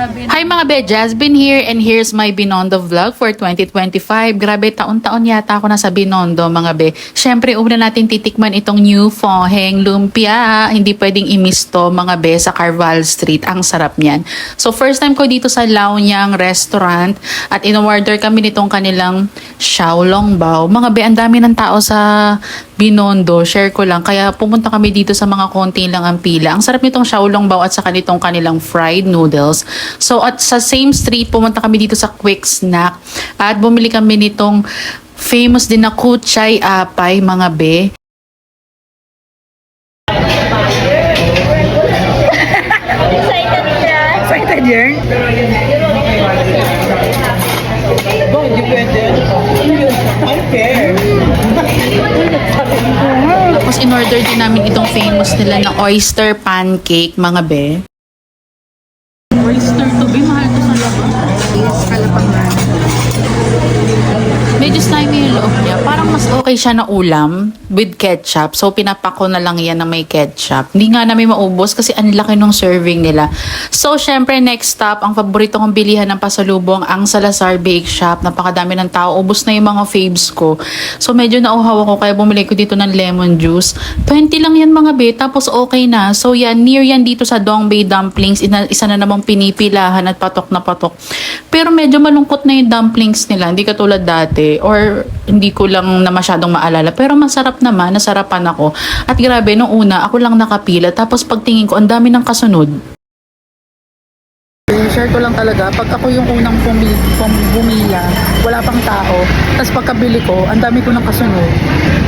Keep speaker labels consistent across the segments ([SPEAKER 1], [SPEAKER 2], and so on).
[SPEAKER 1] Hi mga be, Jasmine here and here's my Binondo vlog for 2025. Grabe, taon-taon yata ako nasa Binondo mga be. Siyempre, una natin titikman itong new Foheng Lumpia. Hindi pwedeng i-miss to mga be sa Carval Street. Ang sarap niyan. So first time ko dito sa Laonyang Restaurant at in-order kami nitong kanilang Xiaolongbao. Mga be, ang dami ng tao sa Binondo. Share ko lang. Kaya pumunta kami dito sa mga konti lang ang pila. Ang sarap nitong Xiaolongbao at saka nitong kanilang fried noodles. So at sa same street, pumunta kami dito sa Quick Snack at bumili kami nitong famous din na Kuchay Apay mga be.
[SPEAKER 2] Excited yan? Bang, hindi pwede. Unfair.
[SPEAKER 1] Tapos in-order din namin itong famous nila na oyster pancake mga be. Oyster to be, mahal to sa labas.
[SPEAKER 2] Yes, kalapangan.
[SPEAKER 1] Medyo slimy yung loob niya. Parang mas okay siya na ulam with ketchup. So, pinapako na lang yan na may ketchup. Hindi nga namin maubos kasi ang laki nung serving nila. So, syempre, next stop, ang paborito kong bilihan ng pasalubong, ang Salazar Bake Shop. Napakadami ng tao. Ubos na yung mga faves ko. So, medyo nauhaw ako kaya bumili ko dito ng lemon juice. 20 lang yan mga be. Tapos, okay na. So, yan, near yan dito sa Dongbei Dumplings. Isa na namang pinipilahan at patok na patok. Pero medyo malungkot na yung dumplings nila. Hindi katulad dati. Or hindi ko lang na masyadong maalala. Pero masarap naman, nasarapan ako. At grabe, nung una, ako lang nakapila. Tapos pagtingin ko, ang dami ng kasunod. Share ko lang talaga, pag ako yung unang bumila, wala pang tao. Tapos pagkabili ko, ang dami ko ng kasunod.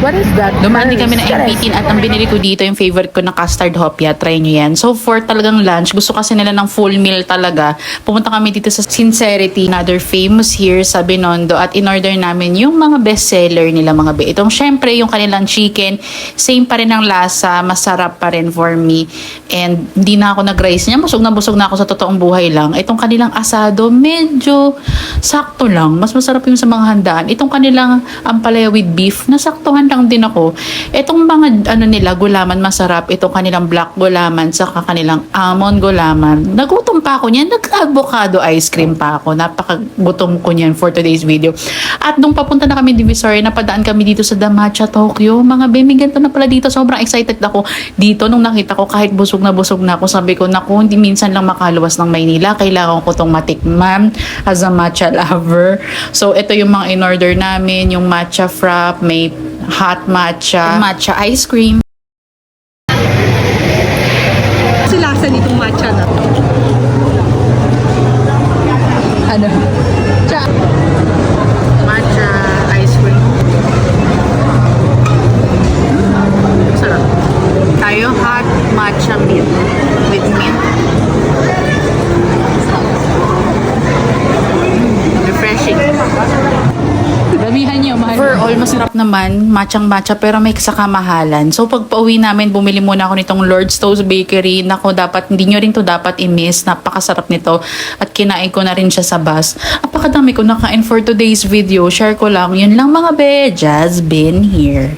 [SPEAKER 2] What is that?
[SPEAKER 1] Dumaan din kami ng M18 at ang binili ko dito, yung favorite ko na custard hopia. Try nyo yan. So for talagang lunch, gusto kasi nila ng full meal talaga. Pumunta kami dito sa Sincerity, another famous here sa Binondo. At in-order namin yung mga bestseller nila mga be. Itong syempre, yung kanilang chicken, same pa rin ang lasa, masarap pa rin for me. And hindi na ako nag-rice niya. Busog na ako sa totoong buhay lang. Itong kanilang asado, medyo sakto lang. Mas masarap yung sa mga handaan. Itong kanilang ampalaya with beef, nasaktuhan lang din ako. Itong mga nila, gulaman masarap. Itong kanilang black gulaman, saka kanilang almond gulaman. Nagutom pa ako niyan. Nag-avocado ice cream pa ako. Napakagutom ko niyan for today's video. At nung papunta na kami Divisoria, napadaan kami dito sa Damacha, Tokyo. Mga bemi, ganito na pala dito. Sobrang excited ako dito nung nakita ko kahit busog na ako. Sabi ko, naku, hindi minsan lang makaluwas ng Maynila. Kailangan ko itong matikman as a matcha lover. So, ito yung mga in-order namin. Yung matcha frap, may hot matcha, matcha ice cream.
[SPEAKER 2] Kasi lasa nitong matcha na to. Ano?
[SPEAKER 1] Matcha ice cream. Sarap. Tayo hot matcha milk with mint. Refreshing. Damihan niyo, mahal. Overall, masarap naman, matcha pero may kamahalan. So, pag pauwi namin, bumili muna ako nitong Lord's Toast Bakery. Nako, hindi nyo rin to dapat i-miss. Napakasarap nito. At kinain ko na rin siya sa bus. Napakadami ko nakain for today's video. Share ko lang. Yun lang mga be. Jasmine here.